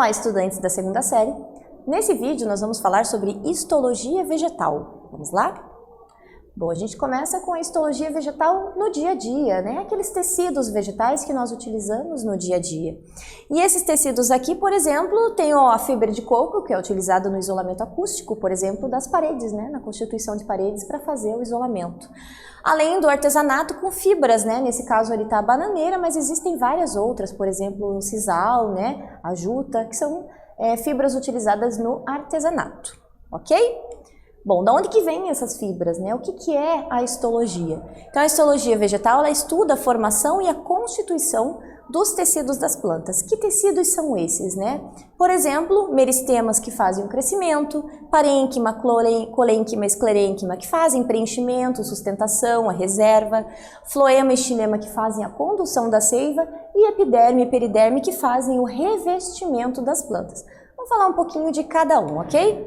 Olá, estudantes da segunda série. Nesse vídeo nós vamos falar sobre histologia vegetal. Vamos lá? Bom, a gente começa com a histologia vegetal no dia a dia, né? Aqueles tecidos vegetais que nós utilizamos no dia a dia. E esses tecidos aqui, por exemplo, tem a fibra de coco, que é utilizada no isolamento acústico, por exemplo, das paredes, né? Na constituição de paredes para fazer o isolamento. Além do artesanato com fibras, né? Nesse caso ali está a bananeira, mas existem várias outras, por exemplo, o sisal, né? A juta, que são fibras utilizadas no artesanato, ok? Bom, da onde que vêm essas fibras, né? O que é a histologia? Então, a histologia vegetal, ela estuda a formação e a constituição dos tecidos das plantas. Que tecidos são esses, né? Por exemplo, meristemas que fazem o crescimento, parênquima, colênquima, esclerênquima que fazem preenchimento, sustentação, a reserva, floema e xilema que fazem a condução da seiva e epiderme e periderme que fazem o revestimento das plantas. Vamos falar um pouquinho de cada um, ok?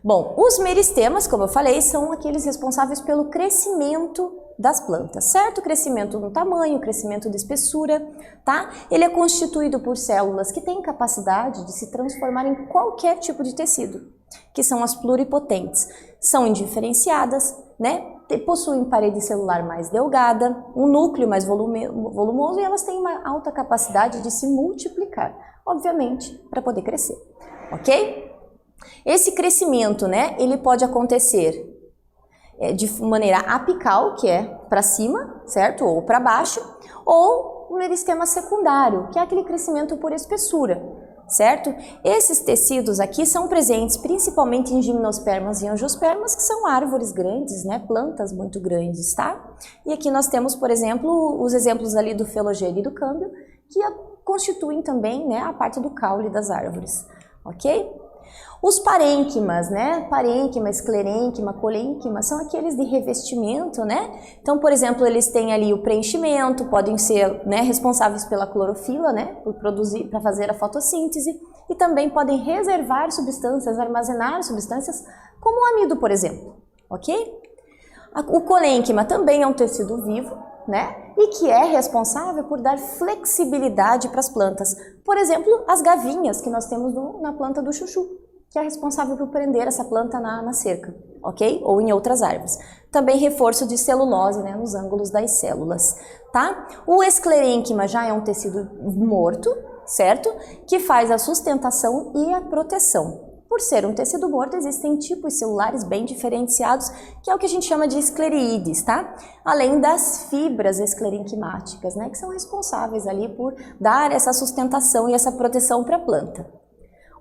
Bom, os meristemas, como eu falei, são aqueles responsáveis pelo crescimento das plantas, certo? Crescimento no tamanho, crescimento de espessura, tá? Ele é constituído por células que têm capacidade de se transformar em qualquer tipo de tecido, que são as pluripotentes. São indiferenciadas, né? Possuem parede celular mais delgada, um núcleo mais volumoso e elas têm uma alta capacidade de se multiplicar, obviamente, para poder crescer, ok? Esse crescimento, né, ele pode acontecer de maneira apical, que é para cima, certo? Ou para baixo, ou o meristema secundário, que é aquele crescimento por espessura, certo? Esses tecidos aqui são presentes principalmente em gimnospermas e angiospermas, que são árvores grandes, né? Plantas muito grandes, tá? E aqui nós temos, por exemplo, os exemplos ali do felogênio e do câmbio, que constituem também, né, a parte do caule das árvores, ok? Os parênquimas, né? Parênquima, esclerênquima, colênquima, são aqueles de revestimento, né? Então, por exemplo, eles têm ali o preenchimento, podem ser, né, responsáveis pela clorofila, né? Por produzir, para fazer a fotossíntese, e também podem reservar substâncias, armazenar substâncias, como o amido, por exemplo, ok? O colênquima também é um tecido vivo, né? E que é responsável por dar flexibilidade para as plantas. Por exemplo, as gavinhas que nós temos na planta do chuchu, que é responsável por prender essa planta na cerca, ok? Ou em outras árvores. Também reforço de celulose, né, nos ângulos das células, tá? O esclerênquima já é um tecido morto, certo? Que faz a sustentação e a proteção. Por ser um tecido morto, existem tipos celulares bem diferenciados, que é o que a gente chama de esclerídeos, tá? Além das fibras esclerênquimáticas, né, que são responsáveis ali por dar essa sustentação e essa proteção para a planta.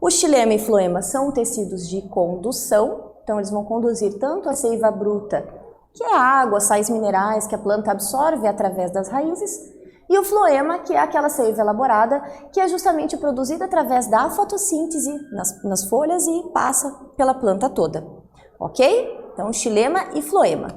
O xilema e floema são tecidos de condução, então eles vão conduzir tanto a seiva bruta, que é a água, sais minerais que a planta absorve através das raízes, e o floema, que é aquela seiva elaborada, que é justamente produzida através da fotossíntese nas folhas e passa pela planta toda, ok? Então, xilema e floema.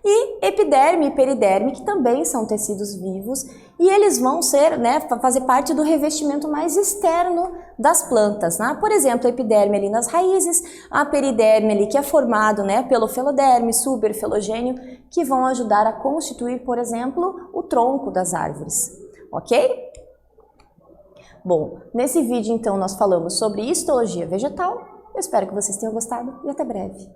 E epiderme e periderme, que também são tecidos vivos, e eles vão ser, né, fazer parte do revestimento mais externo das plantas, né? Por exemplo, a epiderme ali nas raízes, a periderme ali que é formado, né, pelo feloderme, suberfelogênio, que vão ajudar a constituir, por exemplo, o tronco das árvores, ok? Bom, nesse vídeo então nós falamos sobre histologia vegetal, eu espero que vocês tenham gostado e até breve.